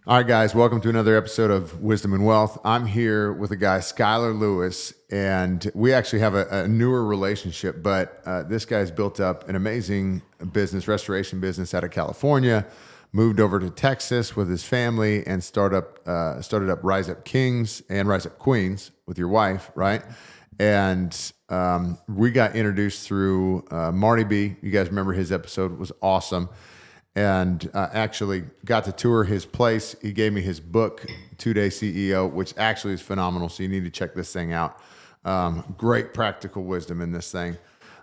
All right, guys, welcome to another episode of Wisdom and Wealth. I'm here with a guy, Skylar Lewis, and we actually have a newer relationship, but this guy's built up an amazing business, restoration business out of California, moved over to Texas with his family, and started up Rise Up Kings and Rise Up Queens with your wife, right? And we got introduced through Marty B. You guys remember his episode? It was awesome. And actually got to tour his place. He gave me his book, 2-Day CEO, which actually is phenomenal. So you need to check this thing out. Great practical wisdom in this thing.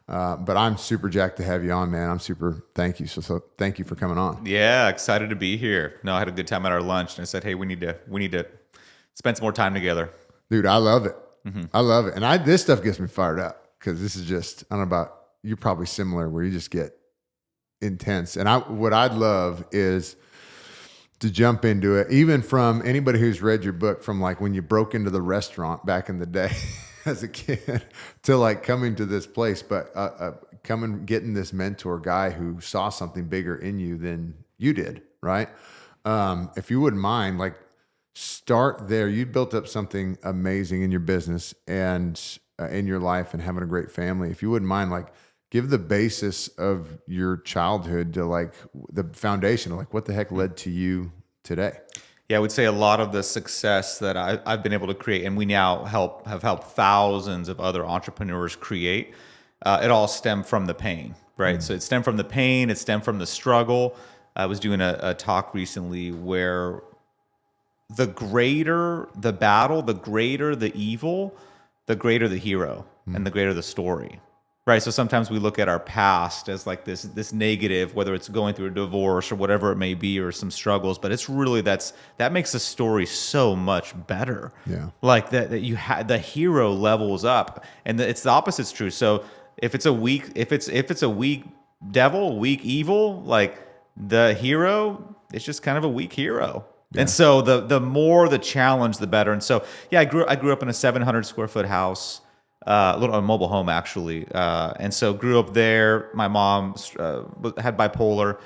But I'm super jacked to have you on, man. Thank you. So thank you for coming on. Yeah, excited to be here. No, I had a good time at our lunch, and I said, hey, we need to spend some more time together. Dude, I love it. Mm-hmm. I love it. And this stuff gets me fired up because this is just, I don't know about, you're probably similar where you just get intense. And what I'd love is to jump into it, even from anybody who's read your book, from like when you broke into the restaurant back in the day as a kid to like coming to this place, but getting this mentor guy who saw something bigger in you than you did, right? If you wouldn't mind, like start there. You built up something amazing in your business and in your life and having a great family. If you wouldn't mind, like give the basis of your childhood to like the foundation of like what the heck led to you today. Yeah, I would say a lot of the success that I've been able to create, and we now have helped thousands of other entrepreneurs create, it all stemmed from the pain, right? So it stemmed from the pain, it stemmed from the struggle. I was doing a talk recently where the greater the battle, the greater the evil, the greater the hero, and the greater the story. Right, so sometimes we look at our past as like this negative, whether it's going through a divorce or whatever it may be, or some struggles. But it's really that makes the story so much better. Yeah, like that you had the hero levels up, and it's the opposite's true. So if it's a weak devil, weak evil, like the hero, it's just kind of a weak hero. Yeah. And so the more the challenge, the better. And so yeah, I grew up in a 700 square foot house. A mobile home actually, and so grew up there. My mom had bipolar,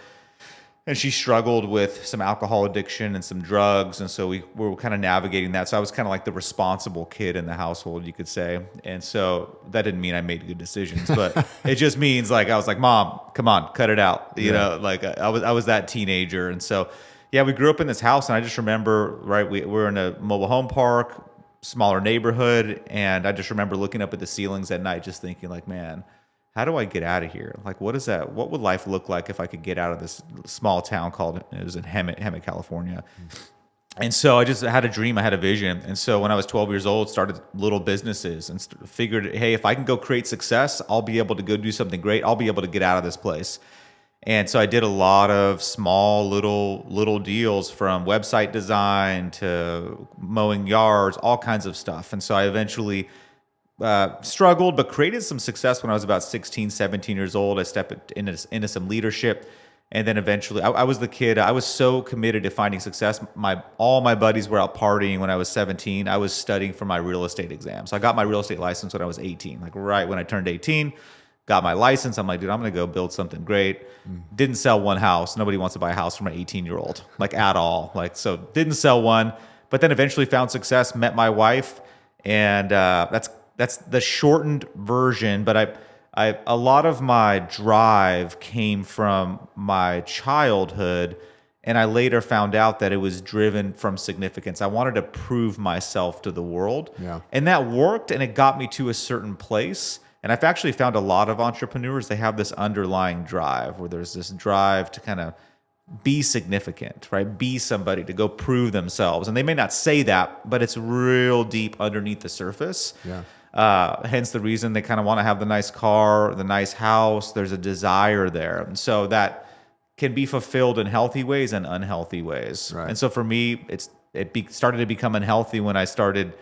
and she struggled with some alcohol addiction and some drugs, and so we were kind of navigating that. So I was kind of like the responsible kid in the household, you could say. And so that didn't mean I made good decisions, but it just means like I was like, Mom, come on, cut it out, you know. Like I was that teenager, and so yeah, we grew up in this house, and I just remember, right, we're in a mobile home park. Smaller neighborhood, and I just remember looking up at the ceilings at night just thinking like, man, how do I get out of here? Like, what would life look like if I could get out of this small town it was in Hemet, California. And so I just had a dream, I had a vision. And so when I was 12 years old, started little businesses and figured, hey, if I can go create success, I'll be able to go do something great. I'll be able to get out of this place. And so I did a lot of small little deals, from website design to mowing yards, all kinds of stuff. And so I eventually struggled, but created some success when I was about 16, 17 years old. I stepped into some leadership. And then eventually I was the kid. I was so committed to finding success. All my buddies were out partying when I was 17. I was studying for my real estate exam. So I got my real estate license when I was 18, like right when I turned 18. Got my license. I'm like, dude, I'm going to go build something great. Didn't sell one house. Nobody wants to buy a house from an 18-year-old, like at all. Like, so didn't sell one, but then eventually found success, met my wife. And that's the shortened version. But a lot of my drive came from my childhood. And I later found out that it was driven from significance. I wanted to prove myself to the world. Yeah. And that worked, and it got me to a certain place. And I've actually found a lot of entrepreneurs, they have this underlying drive where there's this drive to kind of be significant, right? Be somebody, to go prove themselves. And they may not say that, but it's real deep underneath the surface. Yeah. Hence the reason they kind of want to have the nice car, the nice house. There's a desire there. And so that can be fulfilled in healthy ways and unhealthy ways. Right. And so for me, it started to become unhealthy when I started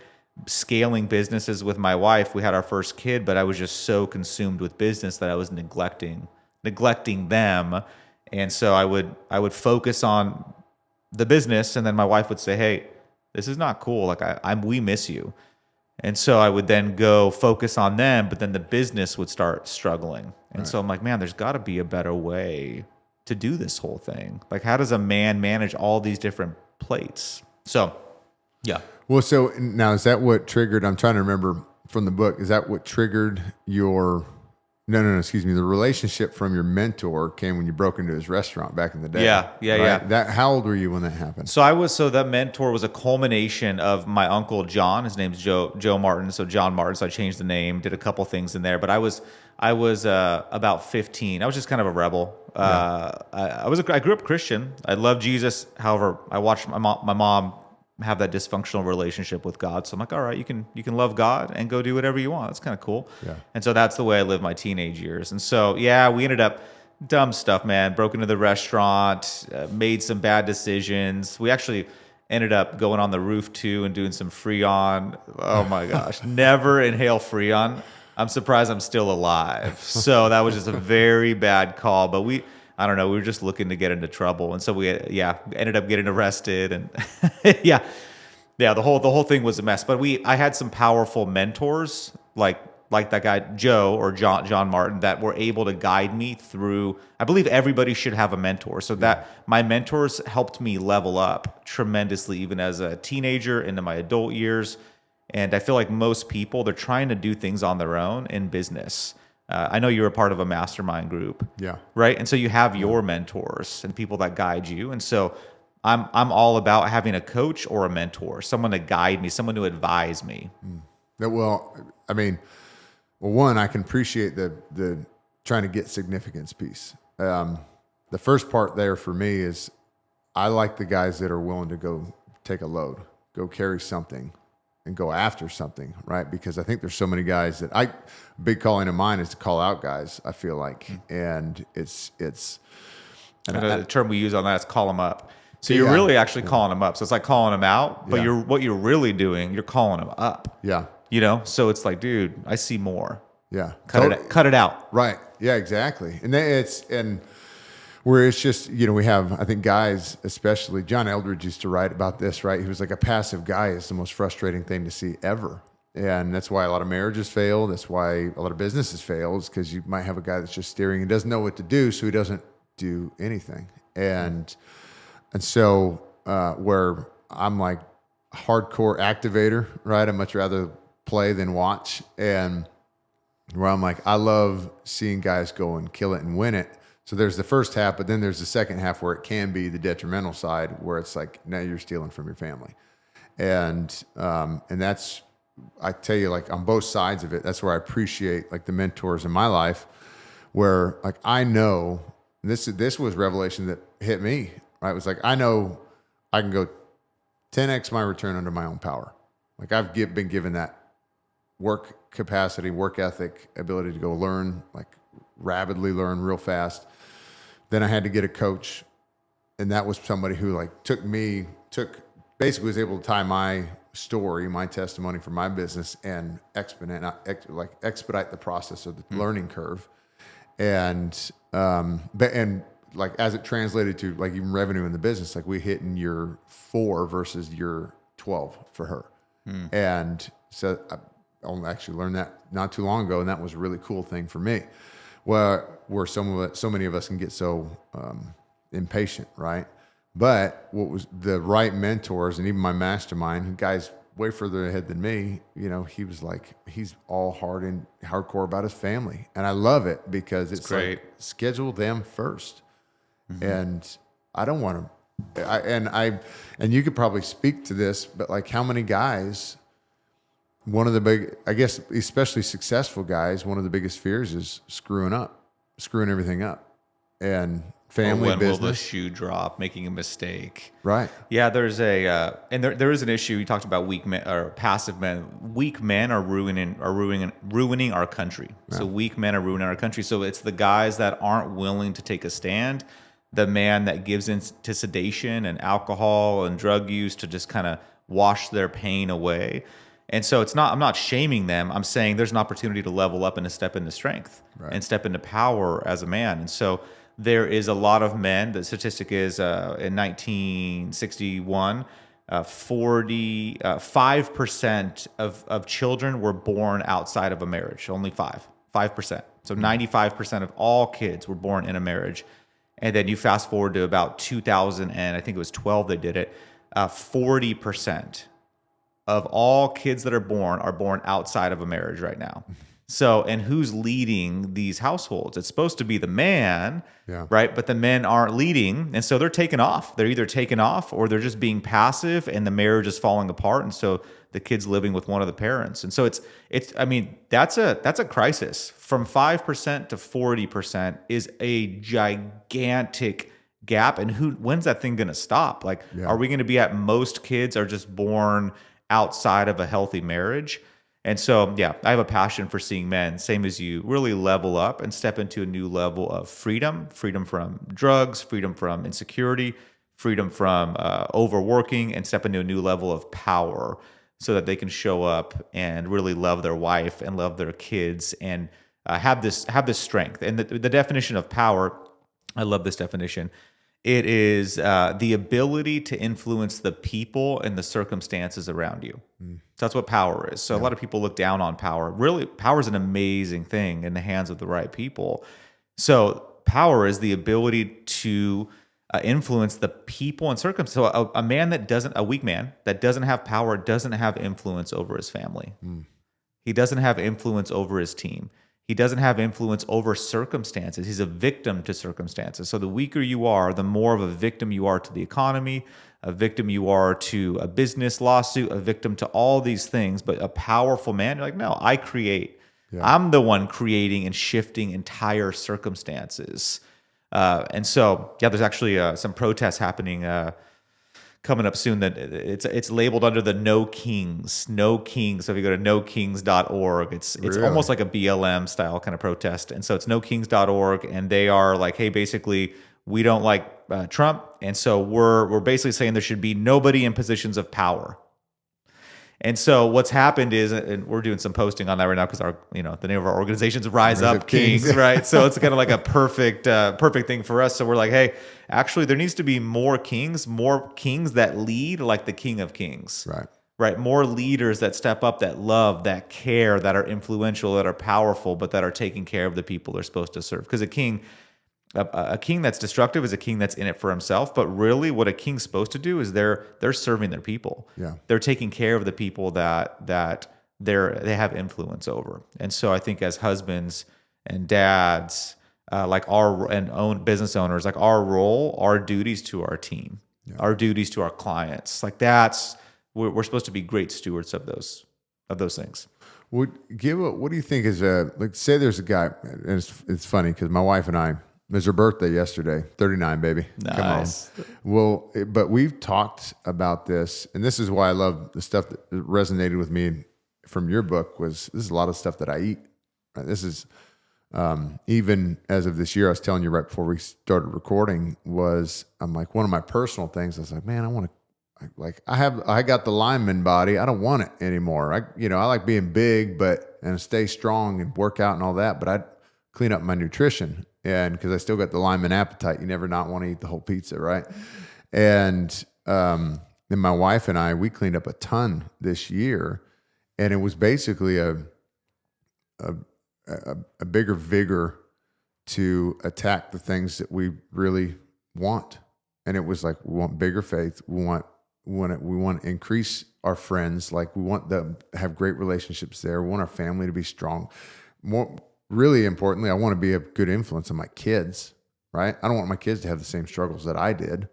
scaling businesses with my wife. We had our first kid, but I was just so consumed with business that I was neglecting them. And so I would focus on the business, and then my wife would say, hey, this is not cool. Like we miss you. And so I would then go focus on them, but then the business would start struggling. And so I'm like, man, there's got to be a better way to do this whole thing? Like, how does a man manage all these different plates? So, yeah. Well, so now is that what triggered? I'm trying to remember from the book. Is that what triggered your? No. Excuse me. The relationship from your mentor came when you broke into his restaurant back in the day. Yeah. That how old were you when that happened? So that mentor was a culmination of my uncle John. His name's Joe Martin. So John Martin. So I changed the name, did a couple things in there. But I was about 15. I was just kind of a rebel. I grew up Christian. I love Jesus. However, I watched my mom have that dysfunctional relationship with God. So I'm like, all right, you can love God and go do whatever you want. That's kind of cool. Yeah. And so that's the way I lived my teenage years. And so, we ended up dumb stuff, man. Broke into the restaurant, made some bad decisions. We actually ended up going on the roof too and doing some Freon. Oh my gosh. Never inhale Freon. I'm surprised I'm still alive. So that was just a very bad call. But I don't know, we were just looking to get into trouble. And so we ended up getting arrested and the whole thing was a mess. But I had some powerful mentors like that guy Joe or John Martin that were able to guide me through. I believe everybody should have a mentor. So that my mentors helped me level up tremendously, even as a teenager into my adult years. And I feel like most people, they're trying to do things on their own in business. I know you're a part of a mastermind group, right? And so you have your mentors and people that guide you. And so I'm all about having a coach or a mentor, someone to guide me, someone to advise me. Well, I mean, one, I can appreciate the trying to get significance piece. The first part there for me is I like the guys that are willing to go take a load, go carry something, and go after something, right? Because I think there's so many guys that big calling of mine is to call out guys, I feel like. And it's and the term we use on that is call them up. So you're really actually calling them up. So it's like calling them out, but what you're really doing, you're calling them up. Yeah. So it's like, dude, I see more. Yeah. Cut it out. Right. Yeah, exactly. And then where it's just, we have, I think guys, especially John Eldridge used to write about this, right? He was like, a passive guy is the most frustrating thing to see ever. And that's why a lot of marriages fail. That's why a lot of businesses fail, is because you might have a guy that's just steering and doesn't know what to do. So he doesn't do anything. And so where I'm like hardcore activator, right? I'd much rather play than watch. And where I'm like, I love seeing guys go and kill it and win it. So there's the first half, but then there's the second half where it can be the detrimental side, where it's like, now you're stealing from your family. And that's, I tell you, like on both sides of it, that's where I appreciate like the mentors in my life, where like, I know this was revelation that hit me, right? It was like, I know I can go 10x my return under my own power. Like I've been given that work capacity, work ethic, ability to go learn, like rapidly learn real fast. Then I had to get a coach, and that was somebody who like basically was able to tie my story, my testimony for my business, and expedite the process of the learning curve. And like as it translated to like even revenue in the business, like we hit in year 4 versus year 12 for her. And so I only actually learned that not too long ago, and that was a really cool thing for me. Where so many of us can get so impatient, right? But what was the right mentors, and even my mastermind, guys way further ahead than me, he was like, he's all hardcore about his family. And I love it because it's great. Like, schedule them first. And I don't want to, and you could probably speak to this, but like how many guys, one of the big, I guess, especially successful guys, one of the biggest fears is screwing everything up, and family business. When will the shoe drop? Making a mistake. Right. Yeah. There's and there is an issue. You talked about weak men or passive men. Weak men are ruining our country. Yeah. So weak men are ruining our country. So it's the guys that aren't willing to take a stand. The man that gives in to sedation and alcohol and drug use to just kind of wash their pain away. And so I'm not shaming them. I'm saying there's an opportunity to level up and to step into strength and step into power as a man. And so there is a lot of men. The statistic is in 1961, 5% of children were born outside of a marriage. Only 5%. So 95% of all kids were born in a marriage. And then you fast forward to about 2000, and I think it was 12 they did it, 40% of all kids that are born outside of a marriage right now. So, and who's leading these households? It's supposed to be the man, Yeah. right? But the men aren't leading. And so they're taken off. They're either taken off or they're just being passive and the marriage is falling apart. And so the kid's living with one of the parents. And so I mean, that's a crisis. From 5% to 40% is a gigantic gap. And when's that thing going to stop? Like, are we going to be at most kids are just born outside of a healthy marriage? And so, yeah, I have a passion for seeing men, same as you, really level up and step into a new level of freedom from drugs, freedom from insecurity, freedom from overworking, and step into a new level of power so that they can show up and really love their wife and love their kids and have this strength. And the definition of power, I love this definition. It is the ability to influence the people and the circumstances around you. So that's what power is. So a lot of people look down on power. Really, power is an amazing thing in the hands of the right people. So power is the ability to influence the people and circumstances. So a weak man that doesn't have power doesn't have influence over his family. He doesn't have influence over his team. He doesn't have influence over circumstances. He's a victim to circumstances. So the weaker you are, the more of a victim you are to the economy, a victim you are to a business lawsuit, a victim to all these things. But a powerful man, you're like, no, I create. Yeah. I'm the one creating and shifting entire circumstances. And so, yeah, there's actually some protests happening coming up soon that it's labeled under the no kings. So if you go to nokings.org, it's really? Almost like a BLM style kind of protest. And so it's nokings.org, and they are like, hey, basically we don't like Trump, and so we're basically saying there should be nobody in positions of power. And so what's happened is, and we're doing some posting on that right now because the name of our organization is Rise Up Kings, right? So it's kind of like a perfect thing for us. So we're like, hey, actually, there needs to be more kings that lead like the King of Kings, right? More leaders that step up, that love, that care, that are influential, that are powerful, but that are taking care of the people they're supposed to serve. Because a king that's destructive is a king that's in it for himself. But really, what a king's supposed to do is they're serving their people. Yeah. They're taking care of the people that they have influence over. And so I think as husbands and dads, own business owners, like our role, our duties to our team, our duties to our clients, like we're supposed to be great stewards of those things. What do you think is say there's a guy, and it's funny because my wife and I. It was her birthday yesterday, 39, baby. Nice. Come on. Well, but we've talked about this, and this is why I love the stuff that resonated with me from your book. This is a lot of stuff that I eat. Right? This is even as of this year. I was telling you right before we started recording. I'm like, one of my personal things. I was like, man, I got the lineman body. I don't want it anymore. I like being big, and stay strong and work out and all that. But I clean up my nutrition. And because I still got the lineman appetite, you never not want to eat the whole pizza, right? And then my wife and I, we cleaned up a ton this year, and it was basically a bigger vigor to attack the things that we really want. And it was like, we want bigger faith. We want to increase our friends. Like, we want them to have great relationships there. We want our family to be strong. Really importantly, I want to be a good influence on my kids, right? I don't want my kids to have the same struggles that I did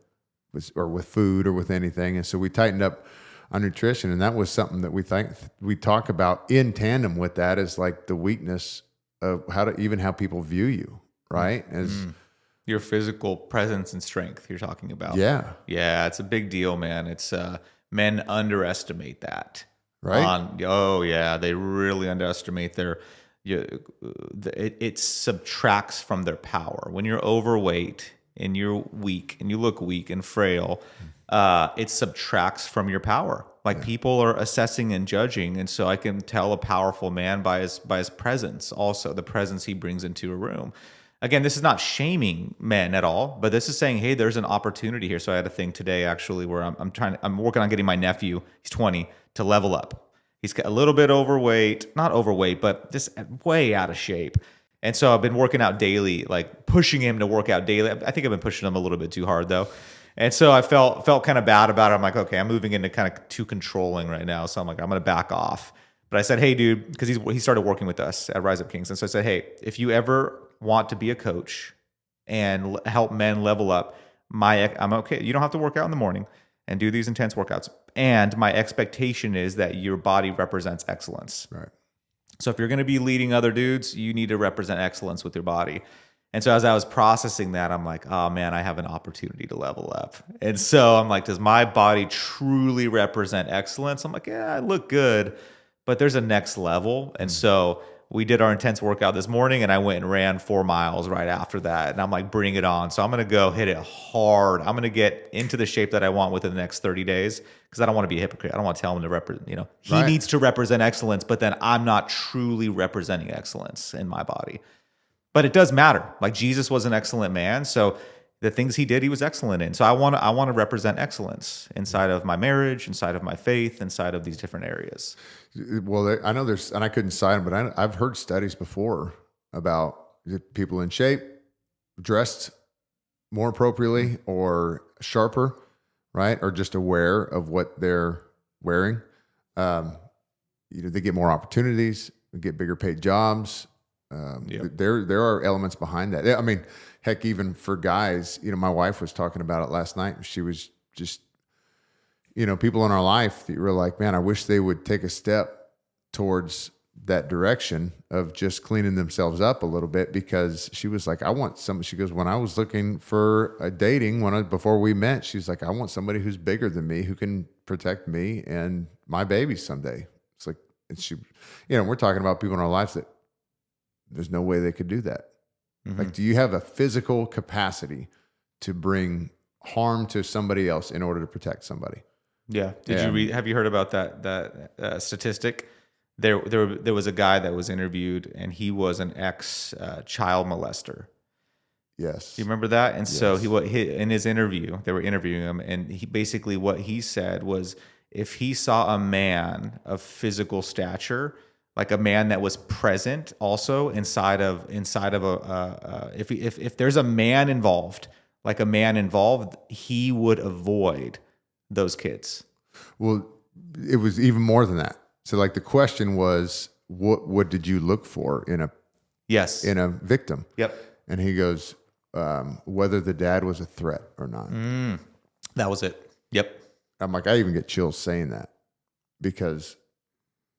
with food or with anything. And so we tightened up on nutrition, and that was something that we talk about in tandem with that, is like the weakness of how people view you, right? As your physical presence and strength you're talking about. Yeah. Yeah, it's a big deal, man. It's men underestimate that. Right? They really underestimate it subtracts from their power. When you're overweight and you're weak and you look weak and frail, it subtracts from your power. People are assessing and judging, and so I can tell a powerful man by his presence, also the presence he brings into a room. Again, this is not shaming men at all, but this is saying, hey, there's an opportunity here. So I had a thing today actually where I'm working on getting my nephew, he's 20, to level up. He's got a little bit overweight, not overweight, but just way out of shape. And so I've been working out daily, like pushing him to work out daily. I think I've been pushing him a little bit too hard though. And so I felt kind of bad about it. I'm like, okay, I'm moving into kind of too controlling right now. So I'm like, I'm going to back off. But I said, hey, dude, because he started working with us at Rise Up Kings. And so I said, hey, if you ever want to be a coach and help men level up, I'm okay. You don't have to work out in the morning and do these intense workouts. And my expectation is that your body represents excellence. Right. So if you're going to be leading other dudes, you need to represent excellence with your body. And so as I was processing that, I'm like, oh man, I have an opportunity to level up. And so I'm like, does my body truly represent excellence? I'm like, yeah, I look good, but there's a next level. And so we did our intense workout this morning, and I went and ran 4 miles right after that. And I'm like, bring it on. So I'm going to go hit it hard. I'm going to get into the shape that I want within the next 30 days because I don't want to be a hypocrite. I don't want to tell him to represent, he needs to represent excellence, but then I'm not truly representing excellence in my body. But it does matter. Like Jesus was an excellent man. So the things he did, he was excellent in. So I want to represent excellence inside of my marriage, inside of my faith, inside of these different areas. Well, I know there's, and I couldn't cite them, but I've heard studies before about people in shape, dressed more appropriately or sharper, right? Or just aware of what they're wearing. They get more opportunities, get bigger paid jobs. There are elements behind that. I mean, heck, even for guys, my wife was talking about it last night. She was just, people in our life that you were like, man, I wish they would take a step towards that direction of just cleaning themselves up a little bit, because she was like, she goes, when I was looking for a dating, before we met, she's like, I want somebody who's bigger than me, who can protect me and my babies someday. It's like, we're talking about people in our lives that there's no way they could do that. Mm-hmm. Like, do you have a physical capacity to bring harm to somebody else in order to protect somebody? Yeah. Have you heard about that statistic? There was a guy that was interviewed, and he was an ex child molester. Yes. Do you remember that? And so he in his interview, they were interviewing him, and he basically, what he said was, if he saw a man of physical stature, like a man that was present also inside of if there's a man involved, he would avoid those kids. Well, it was even more than that. So like the question was, what did you look for in a victim? Yep. And he goes, whether the dad was a threat or not. That was it. Yep. I'm like, I even get chills saying that, because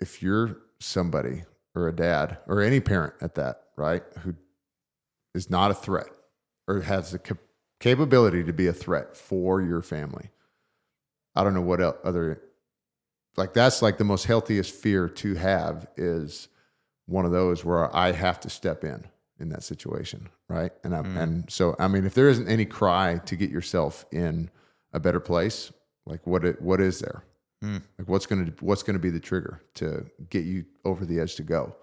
if you're somebody or a dad or any parent at that, right, who is not a threat or has the capability to be a threat for your family, I don't know what other, like, that's like the most healthiest fear to have, is one of those where I have to step in that situation, right? And so, I mean, if there isn't any cry to get yourself in a better place, like what is there? Like what's going to be the trigger to get you over the edge to go?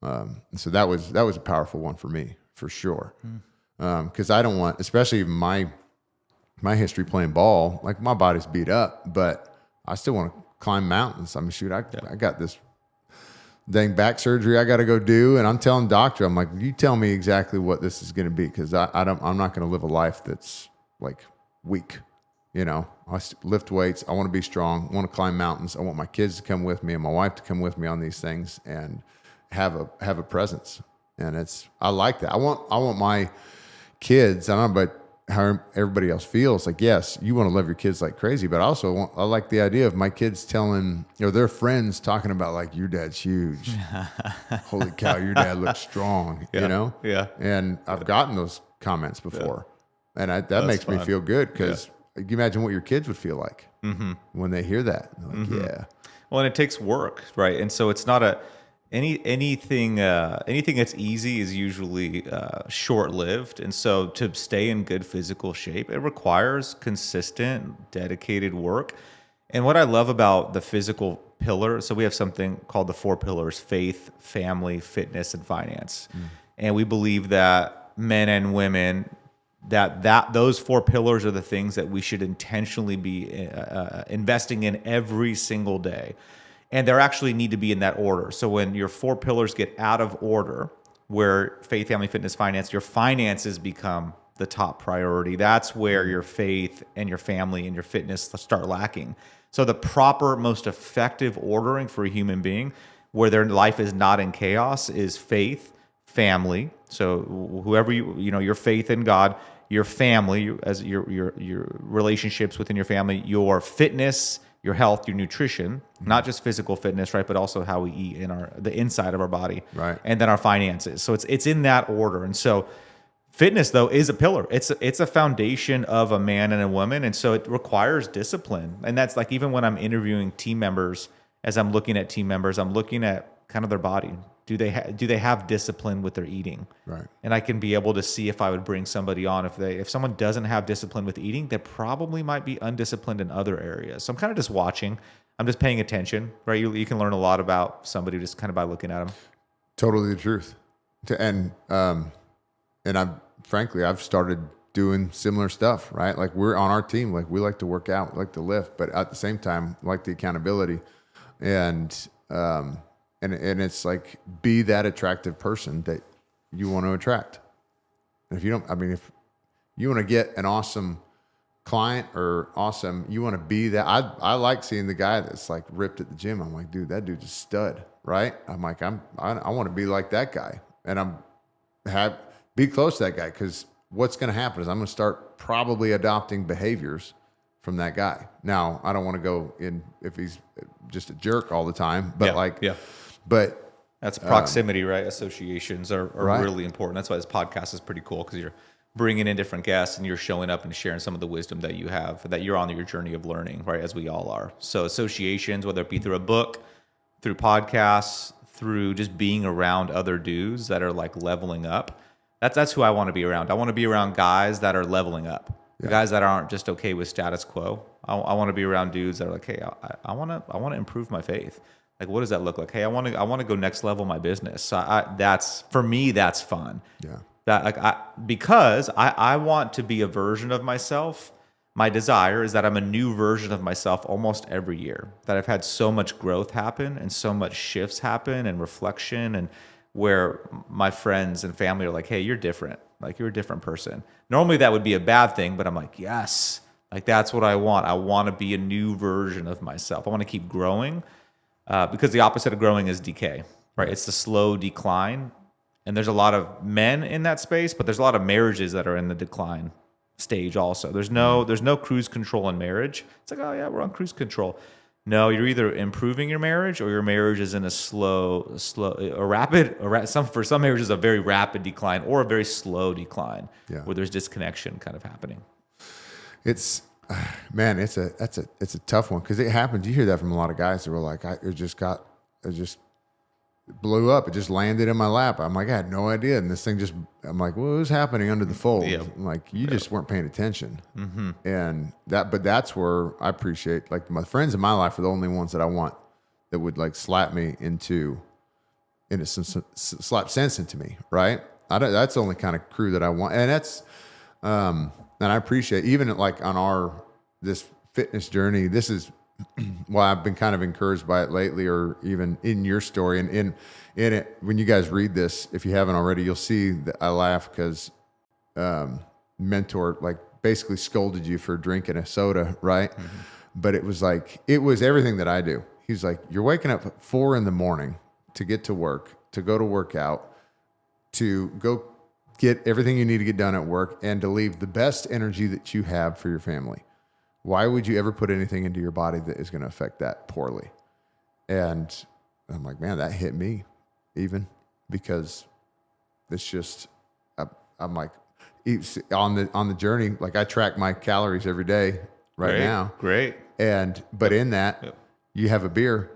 And so that was a powerful one for me, for sure. Because I don't want, especially my history playing ball, like my body's beat up, but I still want to climb mountains. I mean, shoot, I got this dang back surgery I got to go do, and I'm telling doctor, I'm like, you tell me exactly what this is going to be, because I'm not going to live a life that's like weak. I lift weights. I want to be strong. I want to climb mountains. I want my kids to come with me and my wife to come with me on these things and have a presence. And I like that. I want my kids, I don't know about how everybody else feels, like, yes, you want to love your kids like crazy, but I like the idea of my kids telling, their friends talking about, like, your dad's huge. Holy cow, your dad looks strong, Yeah. And I've gotten those comments before. And that makes me feel good, because you imagine what your kids would feel like when they hear that. They're like, yeah. Well, and it takes work, right? And so it's not anything that's easy is usually short-lived. And so to stay in good physical shape, it requires consistent, dedicated work. And what I love about the physical pillar, so we have something called the 4 pillars: faith, family, fitness, and finance. And we believe that men and women, that those 4 pillars are the things that we should intentionally be investing in every single day. And they actually need to be in that order. So when your 4 pillars get out of order, where faith, family, fitness, finance, your finances become the top priority. That's where your faith and your family and your fitness start lacking. So the proper, most effective ordering for a human being where their life is not in chaos is faith, family. So whoever your faith in God, your family, as your relationships within your family, your fitness, your health, your nutrition, not just physical fitness, right, but also how we eat in the inside of our body, right, and then our finances. So it's in that order. And so fitness, though, is a pillar. It's a foundation of a man and a woman, and so it requires discipline. And that's like even when I'm interviewing team members, as I'm looking at team members, I'm looking at kind of their body. Do they have discipline with their eating? right. And I can be able to see if I would bring somebody on if someone doesn't have discipline with eating, they probably might be undisciplined in other areas. So I'm kind of just watching. I'm just paying attention, right? You can learn a lot about somebody just kind of by looking at them. Totally the truth. And I've started doing similar stuff, right? Like we're on our team, like we like to work out, we like to lift, but at the same time, like the accountability and it's like, be that attractive person that you want to attract. And if you want to get an awesome client or you want to be that. I like seeing the guy that's like ripped at the gym. I'm like, dude, that dude's a stud, right? I'm like, I want to be like that guy, and be close to that guy, because what's going to happen is I'm going to start probably adopting behaviors from that guy. Now, I don't want to go in if he's just a jerk all the time, but but that's proximity, right? Associations are right. really important. That's why this podcast is pretty cool, because you're bringing in different guests and you're showing up and sharing some of the wisdom that you have, that you're on your journey of learning, right? As we all are. So associations, whether it be through a book, through podcasts, through just being around other dudes that are like leveling up. That's who I want to be around. I want to be around guys that are leveling up. The guys that aren't just okay with status quo. I want to be around dudes that are like, hey, I want to improve my faith. Like, what does that look like? Hey, I want to go next level my business. So that's, for me, that's fun. Yeah. Because I want to be a version of myself. My desire is that I'm a new version of myself almost every year. That I've had so much growth happen and so much shifts happen and reflection, and where my friends and family are like, hey, you're different. Like, you're a different person. Normally that would be a bad thing, but I'm like, yes, like that's what I want. I want to be a new version of myself. I want to keep growing, because the opposite of growing is decay, right? It's the slow decline. And there's a lot of men in that space, but there's a lot of marriages that are in the decline stage also. There's no cruise control in marriage. It's like, oh yeah, we're on cruise control. No, you're either improving your marriage or your marriage is in a for some marriages a very rapid decline or a very slow decline, where there's disconnection kind of happening. It's, man, it's a tough one, because it happens. You hear that from a lot of guys that were like, it just blew up. It just landed in my lap. I'm like, I had no idea. And this thing I'm like, what was happening under the fold? Yeah. I'm like, you just weren't paying attention. Mm-hmm. And but that's where I appreciate, like, my friends in my life are the only ones that I want that would like slap me into slap sense into me. Right. That's the only kind of crew that I want. And that's, and I appreciate even like on this fitness journey, this is, well, I've been kind of encouraged by it lately, or even in your story and in it, when you guys read this, if you haven't already, you'll see that I laugh because mentor like basically scolded you for drinking a soda, right? Mm-hmm. But it was everything that I do. He's like, you're waking up at 4 a.m. to get to work, to go to work out, to go get everything you need to get done at work, and to leave the best energy that you have for your family. Why would you ever put anything into your body that is going to affect that poorly? And I'm like, man, that hit me even, because it's just, I'm like, on the journey, like I track my calories every day now. Great. But in that, you have a beer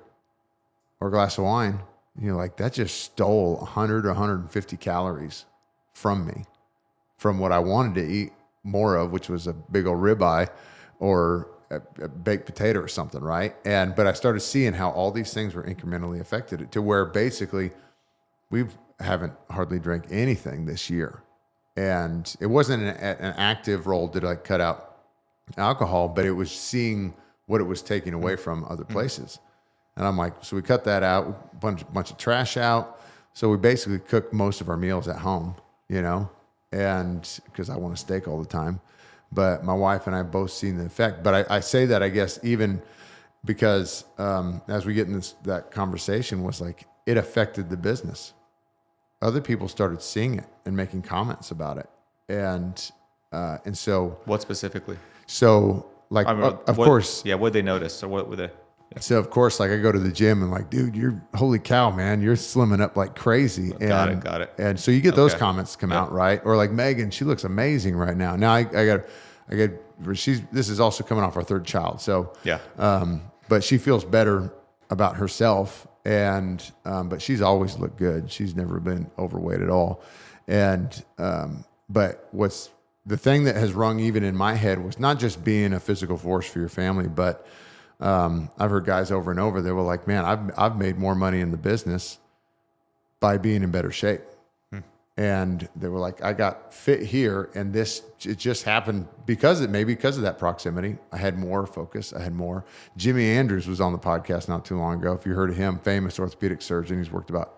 or a glass of wine, and you're like, that just stole 100 or 150 calories from me, from what I wanted to eat more of, which was a big old ribeye or a baked potato or something, right? But I started seeing how all these things were incrementally affected, to where basically we haven't hardly drank anything this year. And it wasn't an active role to like cut out alcohol, but it was seeing what it was taking away from other places. And I'm like, so we cut that out, bunch of trash out, So we basically cook most of our meals at home, you know, and because I want a steak all the time. But my wife and I have both seen the effect. But I say that, I guess, even because as we get in that conversation was like, it affected the business. Other people started seeing it and making comments about it. And so. What specifically? So like, of course. Yeah. What'd they notice, or what were they? Yeah. So of course, like I go to the gym and like, dude, you're holy cow, man, you're slimming up like crazy. Got it. And so you get those comments come out, right? Or like Megan, she looks amazing right now. Now I got, this is also coming off our third child. So yeah. But she feels better about herself, and but she's always looked good. She's never been overweight at all. And but what's the thing that has rung even in my head was not just being a physical force for your family, but I've heard guys over and over, they were like, man, I've made more money in the business by being in better shape. And they were like, I got fit here, and it just happened because of that proximity. I had more focus. I had more. Jimmy Andrews was on the podcast not too long ago. If you heard of him, famous orthopedic surgeon. He's worked about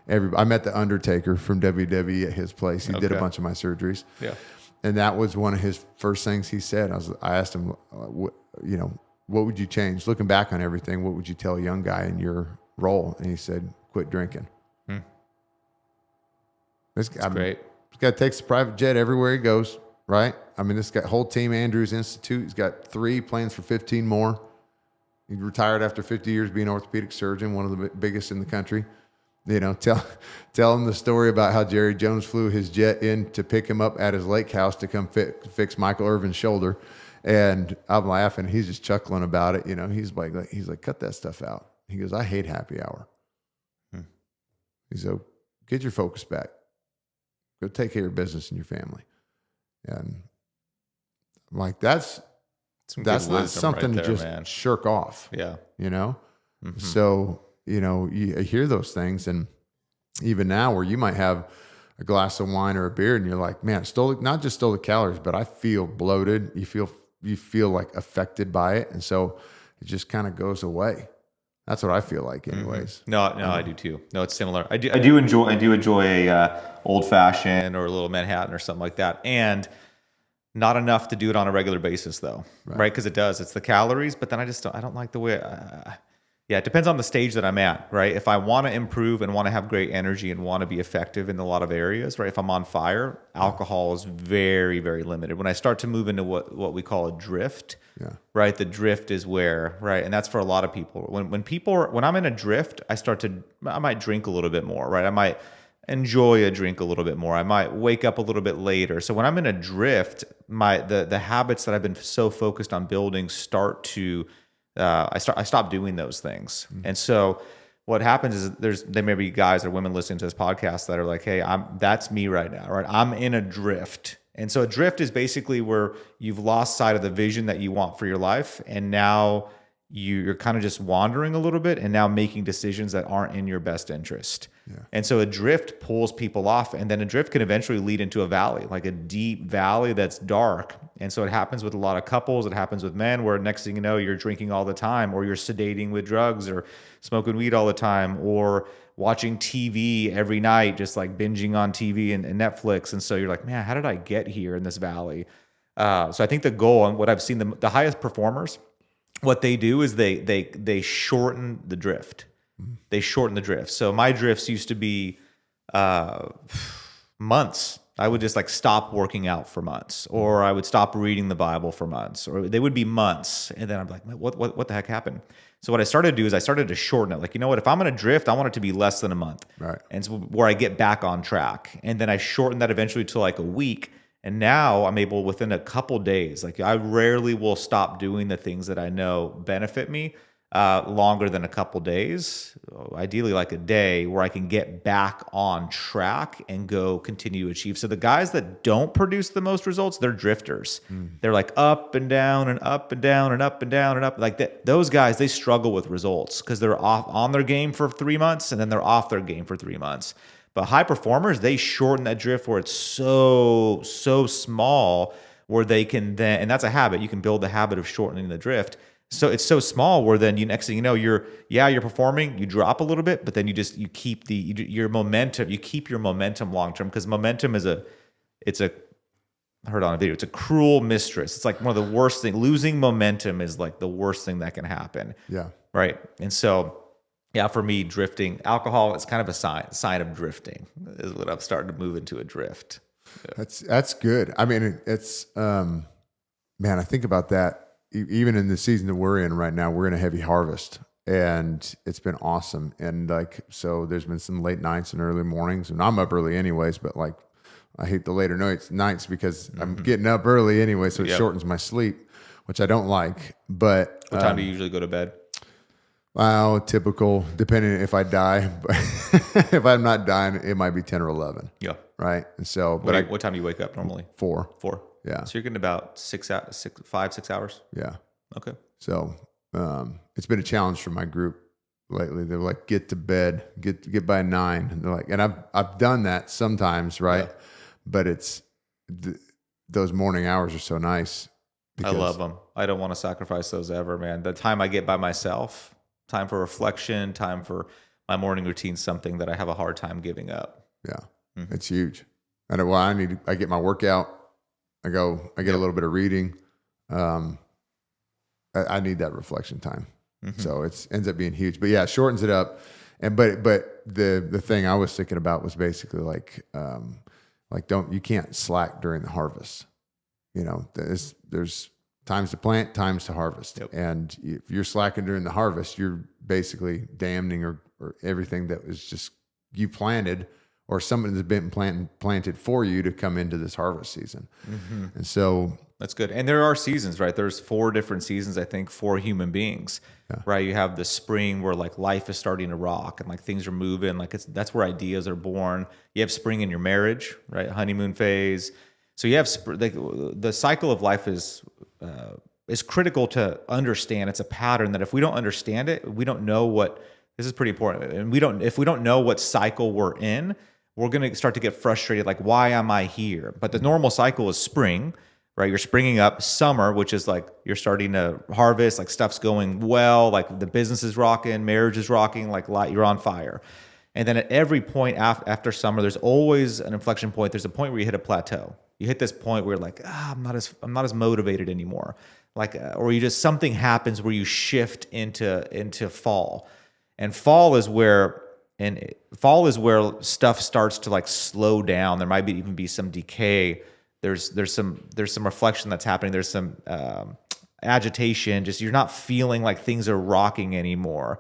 I met the Undertaker from WWE at his place. He did a bunch of my surgeries. Yeah. And that was one of his first things he said. I asked him, what would you change? Looking back on everything, what would you tell a young guy in your role? And he said, quit drinking. This guy takes the private jet everywhere he goes, right? I mean, this guy, whole team, Andrews Institute, he's got 3 plans for 15 more. He retired after 50 years being an orthopedic surgeon, one of the biggest in the country. You know, tell him the story about how Jerry Jones flew his jet in to pick him up at his lake house to come fix Michael Irvin's shoulder. And I'm laughing. He's just chuckling about it. You know, he's like, cut that stuff out. He goes, I hate happy hour. He's like, get your focus back. Go take care of your business and your family. And I'm like, that's not something to just shirk off. Yeah. You know? Mm-hmm. So, you know, you hear those things, and even now where you might have a glass of wine or a beer and you're like, man, not just stole the calories, but I feel bloated. You feel like affected by it. And so it just kind of goes away. That's what I feel like anyways. No, I do too. No, it's similar. I do enjoy a old fashioned or a little Manhattan or something like that. And not enough to do it on a regular basis though. Right? Because it's the calories, but then I don't like the way, it depends on the stage that I'm at, right? If I want to improve and want to have great energy and want to be effective in a lot of areas, right? If I'm on fire, alcohol is very, very limited. When I start to move into what we call a drift, right? The drift is where, right? And that's for a lot of people. When I'm in a drift, I might drink a little bit more, right? I might enjoy a drink a little bit more. I might wake up a little bit later. So when I'm in a drift, the habits that I've been so focused on building start to I stop doing those things. And so what happens is there may be guys or women listening to this podcast that are like, hey, that's me right now, right? I'm in a drift. And so a drift is basically where you've lost sight of the vision that you want for your life. And now you're kind of just wandering a little bit and now making decisions that aren't in your best interest. Yeah. And so a drift pulls people off, and then a drift can eventually lead into a valley, like a deep valley that's dark. And so it happens with a lot of couples. It happens with men, where next thing you know, you're drinking all the time, or you're sedating with drugs, or smoking weed all the time, or watching TV every night, just like binging on TV and Netflix. And so you're like, man, how did I get here in this valley? So I think the goal, and what I've seen the highest performers, what they do is they shorten the drift. They shorten the drift. So my drifts used to be months. I would just like stop working out for months, or I would stop reading the Bible for months, or they would be months. And then I'm like, what the heck happened? So what I started to do is I started to shorten it. Like, you know what, if I'm going to drift, I want it to be less than a month. Right. And so where I get back on track. And then I shortened that eventually to like a week. And now I'm able, within a couple days, like I rarely will stop doing the things that I know benefit me longer than a couple days, ideally like a day, where I can get back on track and go continue to achieve. So the guys that don't produce the most results, they're drifters. They're like up and down and up and down and up and down and up. Like that. Those guys, they struggle with results because they're off on their game for 3 months and then they're off their game for 3 months. But high performers, they shorten that drift where it's so small, where they can then, and that's a habit. You can build the habit of shortening the drift So it's so small where then you next thing you know you're performing, you drop a little bit, but then you keep your momentum, you keep your momentum long term, because momentum is I heard on a video, it's a cruel mistress. It's like one of the worst things. Losing momentum is like the worst thing that can happen. Yeah. Right. And so, yeah, for me, drifting, alcohol is kind of a sign of drifting, is what I'm starting to move into a drift. Yeah. That's good. I mean, it's, man, I think about that. Even in the season that we're in right now, we're in a heavy harvest, and it's been awesome. And like, so there's been some late nights and early mornings, and I'm up early anyways, but like, I hate the later nights because I'm getting up early anyway, so it shortens my sleep, which I don't like. But what time do you usually go to bed? Well, typical, depending if I die. But if I'm not dying, it might be 10 or 11. Yeah. Right. And so, what time do you wake up normally? 4. 4. Yeah. So you're getting about 5, 6 hours. Yeah. Okay. So it's been a challenge for my group lately. They're like, get to bed, get by 9. And they're like, and I've done that sometimes, right? Yeah. But it's those morning hours are so nice. I love them. I don't want to sacrifice those ever, man. The time I get by myself, time for reflection, time for my morning routine, something that I have a hard time giving up. Yeah. Mm-hmm. It's huge. I get my workout. I get a little bit of reading. I need that reflection time. Mm-hmm. So it ends up being huge, but yeah, it shortens it up. And, but the thing I was thinking about was basically like you can't slack during the harvest. You know, there's times to plant, times to harvest. Yep. And if you're slacking during the harvest, you're basically damning or everything that was just you planted, or somebody that's been planted for you to come into this harvest season. Mm-hmm. And so that's good. And there are seasons, right? There's 4 different seasons, I think, for human beings, right? You have the spring where like life is starting to rock and like things are moving. Like that's where ideas are born. You have spring in your marriage, right? Honeymoon phase. So you have the cycle of life is critical to understand. It's a pattern that if we don't understand it, we don't know what, this is pretty important. And if we don't know what cycle we're in, we're going to start to get frustrated. Like, why am I here? But the normal cycle is spring, right? You're springing up. Summer, which is like you're starting to harvest, like stuff's going well, like the business is rocking, marriage is rocking, like you're on fire. And then at every point after summer, there's always an inflection point. There's a point where you hit a plateau. You hit this point where you're like, I'm not as motivated anymore. Like, or you just, something happens where you shift into fall. And fall is where stuff starts to like slow down. There might even be some decay. There's some reflection that's happening. There's some agitation. Just you're not feeling like things are rocking anymore.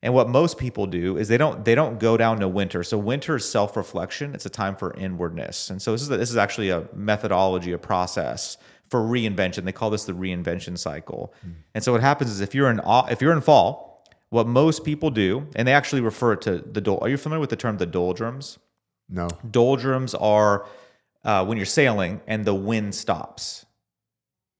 And what most people do is they don't go down to winter. So winter is self-reflection. It's a time for inwardness. And so this is actually a methodology, a process for reinvention. They call this the reinvention cycle. Mm. And so what happens is if you're in fall, what most people do, and they actually refer it to are you familiar with the term the doldrums? No. Doldrums are when you're sailing and the wind stops.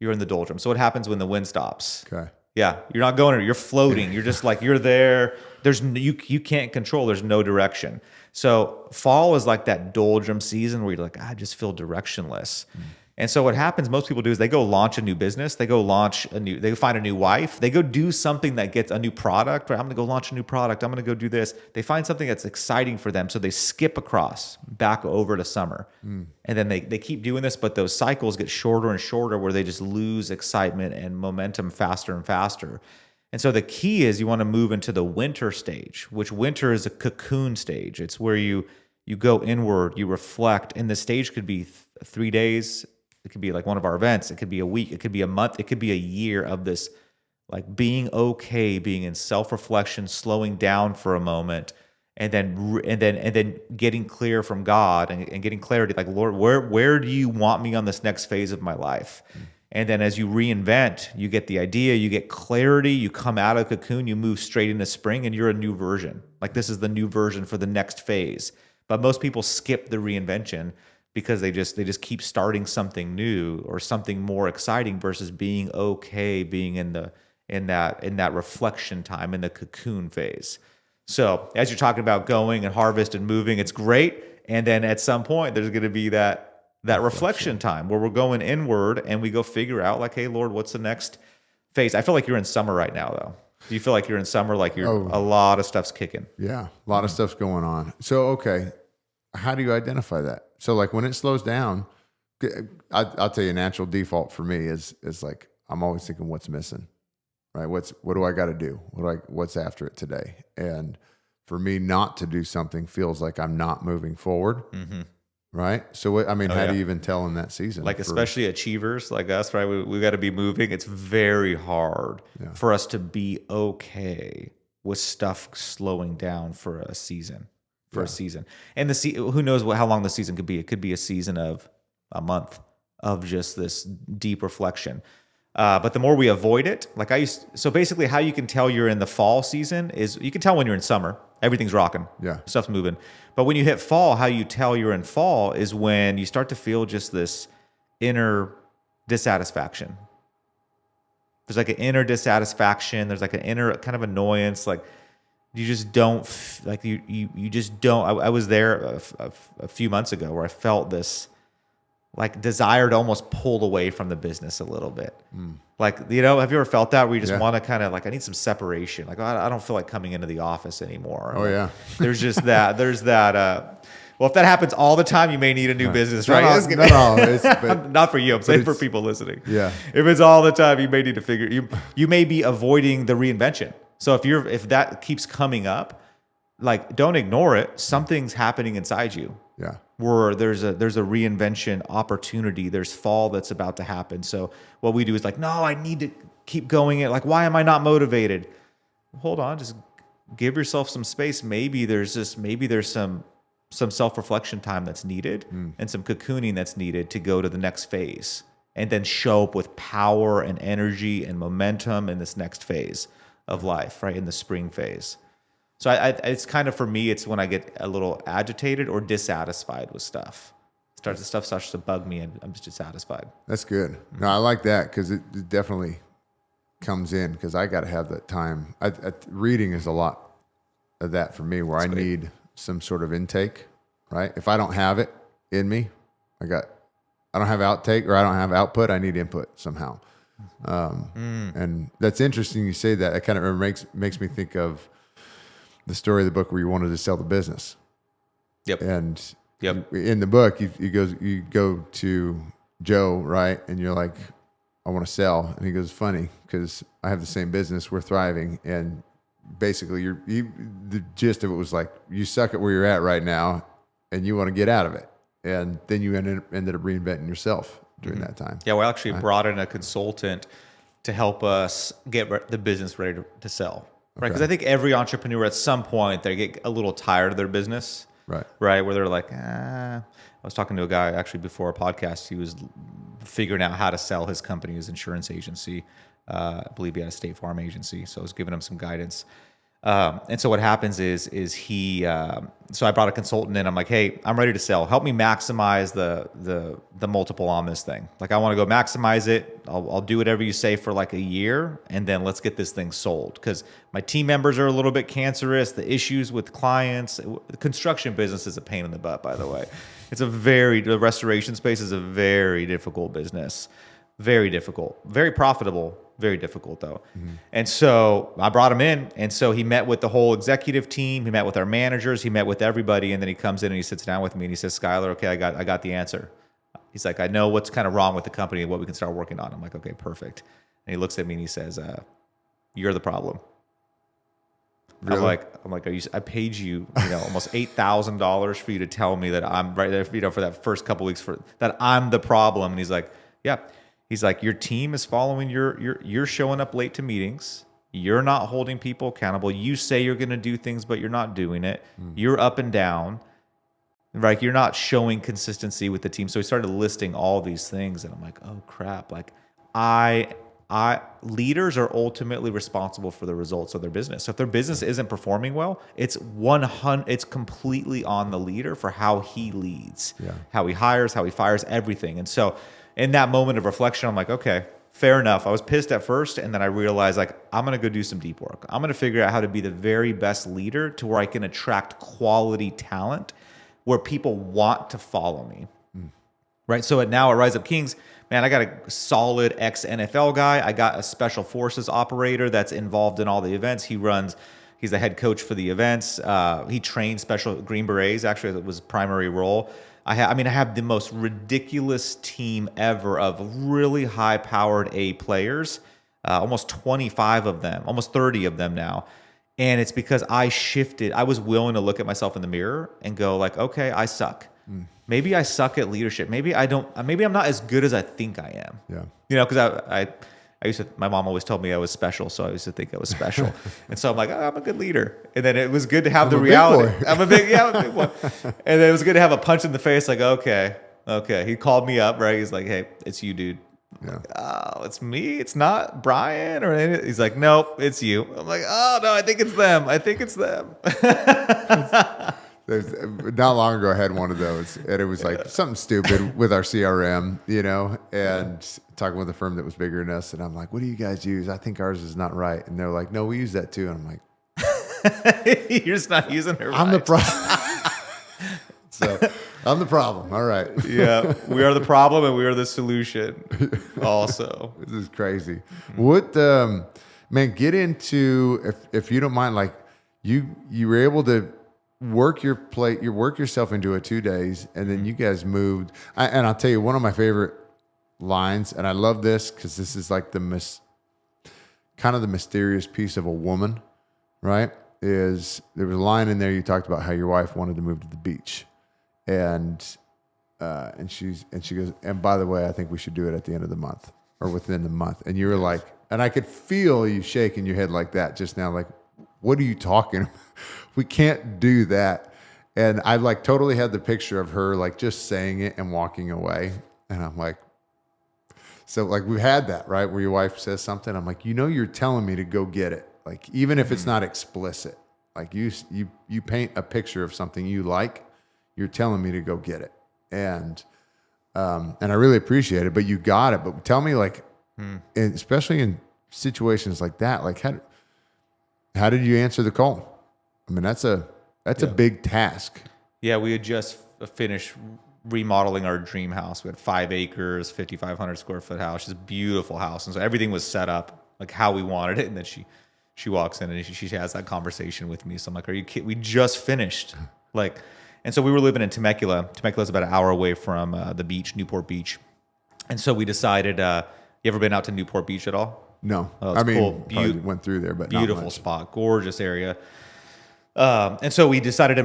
You're in the doldrums. So what happens when the wind stops? Okay. Yeah, you're not going anywhere. You're floating. You're just like, you're there. You can't control. There's no direction. So fall is like that doldrum season where you're like, I just feel directionless. Mm. And so what happens, most people do is they go launch a new business. They go they find a new wife. They go do something that gets a new product. Right? I'm going to go launch a new product. I'm going to go do this. They find something that's exciting for them. So they skip across back over to summer. Mm. And then they keep doing this, but those cycles get shorter and shorter where they just lose excitement and momentum faster and faster. And so the key is you want to move into the winter stage, which winter is a cocoon stage. It's where you go inward, you reflect, and the stage could be 3 days. It could be like one of our events. It could be a week. It could be a month. It could be a year of this, like being okay, being in self-reflection, slowing down for a moment, and then getting clear from God and getting clarity. Like, Lord, where do you want me on this next phase of my life? Mm. And then as you reinvent, you get the idea, you get clarity, you come out of the cocoon, you move straight into spring, and you're a new version. Like this is the new version for the next phase. But most people skip the reinvention because they just keep starting something new or something more exciting versus being okay, being in that reflection time, in the cocoon phase. So as you're talking about going and harvest and moving, it's great. And then at some point there's going to be that reflection time where we're going inward and we go figure out like, hey, Lord, what's the next phase. I feel like you're in summer right now, though. Do you feel like you're in summer? Like a lot of stuff's kicking. Yeah, a lot of stuff's going on. So, okay, how do you identify that? So, like when it slows down, I'll tell you, a natural default for me is like I'm always thinking, what's missing, right? What do I got to do? What's after it today? And for me, not to do something feels like I'm not moving forward. Right. So, how do you even tell in that season? Like, especially achievers like us, right? We got to be moving. It's very hard for us to be okay with stuff slowing down for a season, And who knows how long the season could be? It could be a season of a month of just this deep reflection. But the more we avoid it, so basically how you can tell you're in the fall season is you can tell when you're in summer, everything's rocking. Yeah. Stuff's moving. But when you hit fall, how you tell you're in fall is when you start to feel just this inner dissatisfaction. There's like an inner dissatisfaction. There's like an inner kind of annoyance. Like you just don't, you just don't. I was there a few months ago where I felt this like desire to almost pull away from the business a little bit. Like, have you ever felt that where you just want to kind of like, I need some separation. Like, I don't feel like coming into the office anymore. Oh, yeah. There's just that, well, if that happens all the time, you may need a new business, right? Not for you. I'm saying for people listening. Yeah. If it's all the time, you may need to you may be avoiding the reinvention. So if that keeps coming up, like, don't ignore it. Something's happening inside you. Yeah. Where there's a reinvention opportunity. There's fall that's about to happen. So what we do is like, no, I need to keep going. Like, why am I not motivated? Hold on, just give yourself some space. Maybe there's some self-reflection time that's needed and some cocooning that's needed to go to the next phase and then show up with power and energy and momentum in this next phase of life, right? In the spring phase. So it's kind of, for me, it's when I get a little agitated or dissatisfied with stuff. Stuff starts to bug me and I'm just dissatisfied. That's good. No, I like that because it definitely comes in because I got to have that time. Reading is a lot of that for me where I need some sort of intake, right? If I don't have it in me, I don't have outtake or I don't have output, I need input somehow. And that's interesting you say that. It kind of makes me think of the story of the book where you wanted to sell the business. Yep. And in the book, you go to Joe, right? And you're like, I want to sell. And he goes, funny, because I have the same business. We're thriving. And basically, the gist of it was like, you suck at where you're at right now, and you want to get out of it. And then you ended up reinventing yourself during that time. Yeah, we actually brought in a consultant to help us get the business ready to sell. Right, because I think every entrepreneur at some point they get a little tired of their business, right, where they're like, I was talking to a guy actually before a podcast. He was figuring out how to sell his company, his insurance agency. I believe he had a State Farm agency, so I was giving him some guidance. And so what happens is he. So I brought a consultant in. I'm like, hey, I'm ready to sell. Help me maximize the multiple on this thing. Like, I want to go maximize it. I'll do whatever you say for like a year, and then let's get this thing sold. Because my team members are a little bit cancerous. The issues with clients. The construction business is a pain in the butt, by the way. The restoration space is a very difficult business. Very difficult. Very profitable. Very difficult, though. And so I brought him in. And so he met with the whole executive team. He met with our managers. He met with everybody. And then he comes in and he sits down with me and he says, Skylar, okay, I got the answer. He's like, I know what's kind of wrong with the company and what we can start working on. I'm like, okay, perfect. And he looks at me and he says, you're the problem. Really? I'm like, I paid you, almost $8,000 for you to tell me that I'm right there, for that first couple weeks that I'm the problem. And he's like, yeah. He's like, your team is following you're showing up late to meetings. You're not holding people accountable. You say you're going to do things, but you're not doing it. You're up and down. Right? You're not showing consistency with the team. So he started listing all these things. And I'm like, oh crap. Like leaders are ultimately responsible for the results of their business. So if their business isn't performing well, it's completely on the leader for how he leads, how he hires, how he fires, everything. And so in that moment of reflection, I'm like, okay, fair enough. I was pissed at first, and then I realized, like, I'm going to go do some deep work. I'm going to figure out how to be the very best leader to where I can attract quality talent where people want to follow me. Right? So now at Rise Up Kings, man, I got a solid ex-NFL guy. I got a special forces operator that's involved in all the events. He's the head coach for the events. He trained special Green Berets. Actually, that was his primary role. I have the most ridiculous team ever of really high-powered A players, almost 25 of them, almost 30 of them now. And it's because I shifted. I was willing to look at myself in the mirror and go like, okay, I suck. Maybe I suck at leadership. Maybe I don't. Maybe I'm not as good as I think I am. Yeah. You know, because I used to. My mom always told me I was special, so I used to think I was special. And so I'm like, oh, I'm a good leader. And then it was good to have the reality. I'm a big one. And then it was good to have a punch in the face. Like, okay. He called me up, right? He's like, hey, it's you, dude. Yeah. Like, oh, it's me. It's not Brian or anything. He's like, nope, it's you. I'm like, oh no, I think it's them. There's, not long ago, I had one of those, and it was like something stupid with our CRM, you know, and talking with a firm that was bigger than us, and I'm like, what do you guys use? I think ours is not right. And they're like, no, we use that too. And I'm like, you're just not using it right. I'm the problem. So I'm the problem. All right. Yeah, we are the problem and we are the solution also. This is crazy. What, man, get into, if you don't mind, like you were able to work yourself into it 2 days, and then you guys moved. And I'll tell you, one of my favorite lines, and I love this because this is like kind of the mysterious piece of a woman, right? Is there was a line in there you talked about how your wife wanted to move to the beach, and she goes, and by the way, I think we should do it at the end of the month or within the month. And you were like, and I could feel you shaking your head like that just now, like, what are you talking about? We can't do that. And I like totally had the picture of her like just saying it and walking away. And I'm like, so like we've had that, right? Where your wife says something. I'm like, you're telling me to go get it. Like, even if it's not explicit, like you paint a picture of something you like, you're telling me to go get it. And I really appreciate it, but you got it. But tell me, like, and especially in situations like that, like how did you answer the call? I mean, that's a big task. Yeah, we had just finished remodeling our dream house. We had 5 acres, 5,500 square foot house, just a beautiful house. And so everything was set up like how we wanted it. And then she walks in and she has that conversation with me. So I'm like, are you kidding? We just finished. Like, and so we were living in Temecula. Temecula is about an hour away from the beach, Newport Beach. And so we decided, you ever been out to Newport Beach at all? No. Oh, it's cool. Went through there, but beautiful not much. spot, gorgeous area. And so we decided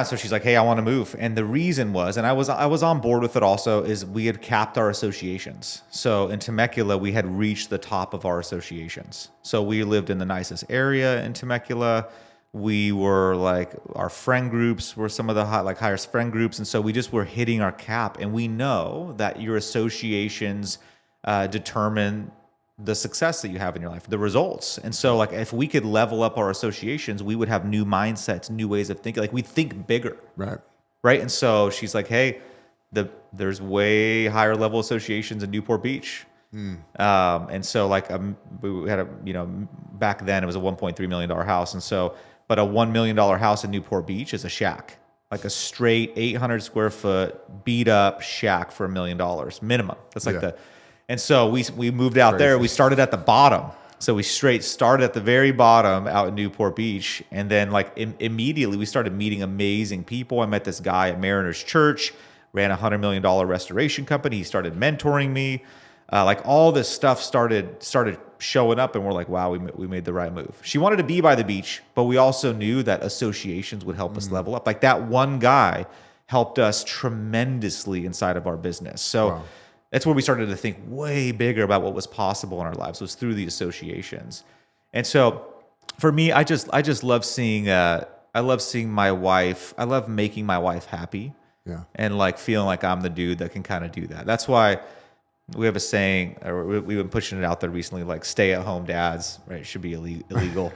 so she's like, hey, I want to move. And the reason was, and I was on board with it also, is we had capped our associations. So in Temecula, we had reached the top of our associations. So we lived in the nicest area in Temecula. We were like, our friend groups were some of the highest friend groups. And so we just were hitting our cap. And we know that your associations determine the success that you have in your life, the results. And so like, if we could level up our associations, we would have new mindsets, new ways of thinking. Like, we think bigger. Right. And so she's like, hey, there's way higher level associations in Newport Beach. And so like, we had back then it was a $1.3 million house. And so, but a $1 million house in Newport Beach is a shack, like a straight 800 square foot beat up shack for $1 million minimum. That's like and so we moved out there. We started at the bottom. So we started at the very bottom out in Newport Beach. And then like immediately we started meeting amazing people. I met this guy at Mariners Church, ran a $100 million restoration company. He started mentoring me. Like all this stuff started showing up, and we're like, wow, we made the right move. She wanted to be by the beach, but we also knew that associations would help us level up. Like that one guy helped us tremendously inside of our business. So that's where we started to think way bigger about what was possible in our lives, was through the associations. And so for me, I just love seeing my wife. I love making my wife happy. Yeah. And like feeling like I'm the dude that can kind of do that. That's why we have a saying, or we've been pushing it out there recently, like stay-at-home dads, right? Should be illegal.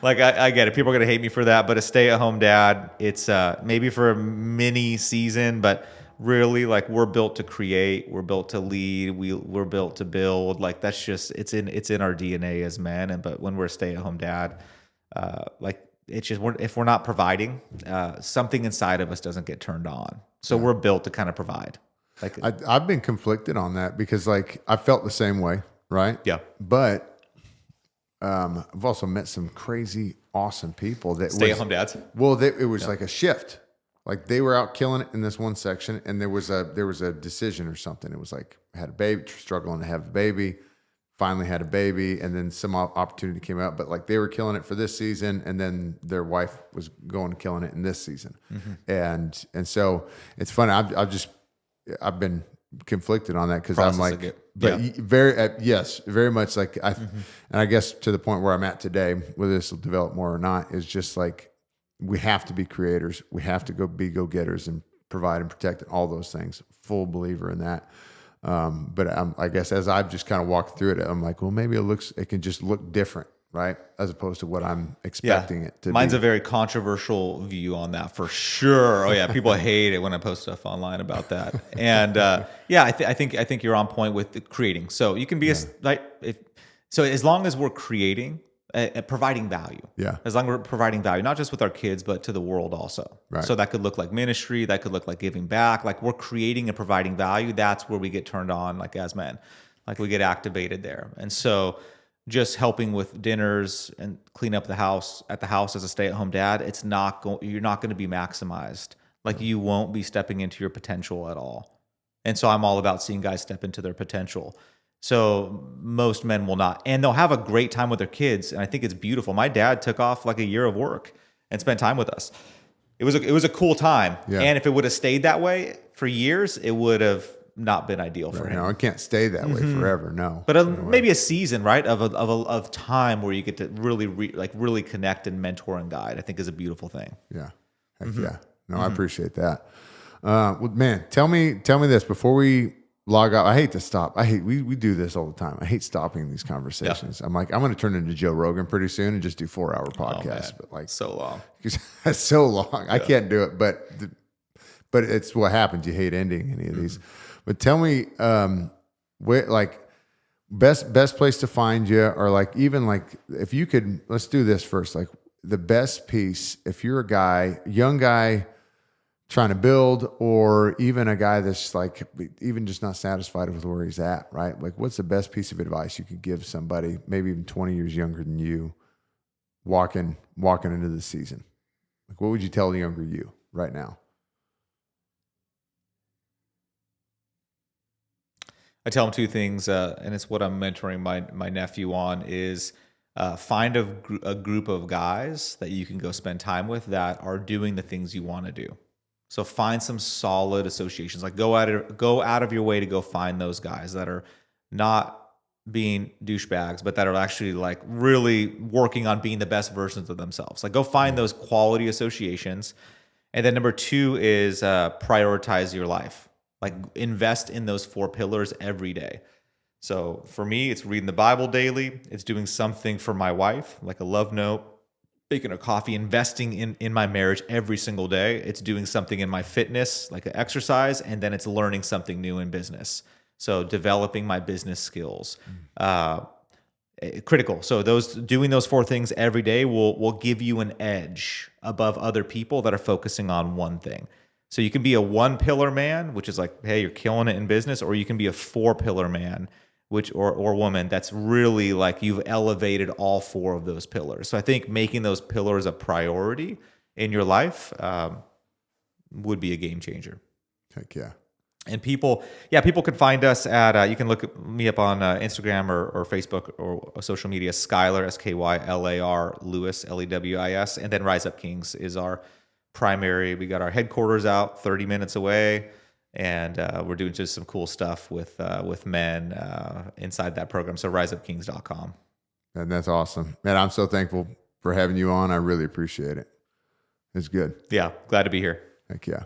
Like I get it. People are going to hate me for that, but a stay-at-home dad, it's maybe for a mini season, but really, like, we're built to create, we're built to lead, we're built to build. Like, that's just it's in our DNA as men. But when we're a stay-at-home dad, like, it's just if we're not providing, something inside of us doesn't get turned on. So we're built to kind of provide. Like, I've been conflicted on that because like I felt the same way, right? yeah, But I've also met some crazy, awesome people that stay-at-home dads. Well, it was like a shift. Like they were out killing it in this one section, and there was a decision or something. It was like had a baby, struggling to have a baby, finally had a baby, and then some opportunity came out. But like they were killing it for this season, and then their wife was going and killing it in this season, and so it's funny. I've been conflicted on that because I'm like, very much like and I guess to the point where I'm at today, whether this will develop more or not, is just like we have to be creators, we have to be go-getters and provide and protect and all those things. Full believer in that. But I guess as I've just kind of walked through it, I'm like, well, maybe it can just look different, right? As opposed to what I'm expecting it to be. Mine's a very controversial view on that for sure. Oh yeah, people hate it when I post stuff online about that. And I think you're on point with the creating. So you can be so as long as we're creating, providing value. Yeah. As long as we're providing value, not just with our kids, but to the world also. Right. So that could look like ministry. That could look like giving back. Like we're creating and providing value. That's where we get turned on, like as men, like we get activated there. And so just helping with dinners and clean up the house as a stay-at-home dad, you're not going to be maximized. Like you won't be stepping into your potential at all. And so I'm all about seeing guys step into their potential. So most men will not, and they'll have a great time with their kids. And I think it's beautiful. My dad took off like a year of work and spent time with us. It was a cool time. Yeah. And if it would have stayed that way for years, it would have not been ideal for him. No, it can't stay that way forever. No, but maybe a season, right, of time where you get to really really connect and mentor and guide, I think is a beautiful thing. Yeah, heck yeah. No, I appreciate that. Well, man, tell me this before we log out. I hate to stop. We do this all the time. I hate stopping these conversations. Yeah. I'm like, I'm going to turn into Joe Rogan pretty soon and just do 4-hour podcasts. But like so long, it's so long. Yeah. I can't do it. But it's what happens. You hate ending any of these. But tell me, where like best place to find you, or like even like if you could, let's do this first. Like the best piece, if you're a young guy trying to build, or even a guy that's like even just not satisfied with where he's at, right? Like what's the best piece of advice you could give somebody, maybe even 20 years younger than you, walking into the season? Like what would you tell the younger you right now? I tell him two things, and it's what I'm mentoring my nephew on is find a group of guys that you can go spend time with that are doing the things you want to do. So find some solid associations. Like go out of your way to go find those guys that are not being douchebags, but that are actually like really working on being the best versions of themselves. Like go find those quality associations. And then number 2 is prioritize your life. Like invest in those 4 pillars every day. So for me, it's reading the Bible daily. It's doing something for my wife, like a love note, baking her coffee, investing in my marriage every single day. It's doing something in my fitness, like an exercise, and then it's learning something new in business. So developing my business skills. Critical. So doing those 4 things every day will give you an edge above other people that are focusing on one thing. So you can be a 1-pillar man, which is like, hey, you're killing it in business, or you can be a 4-pillar man, or woman that's really like you've elevated all 4 of those pillars. So I think making those pillars a priority in your life would be a game changer. Heck yeah. And people can find us at, you can look me up on Instagram or Facebook or social media, Skylar, Skylar, Lewis, Lewis, and then Rise Up Kings is our primary. We got our headquarters out 30 minutes away, and we're doing just some cool stuff with men inside that program. So riseupkings.com. And that's awesome. Man, I'm so thankful for having you on. I really appreciate it. It's good. Yeah, glad to be here. Heck yeah.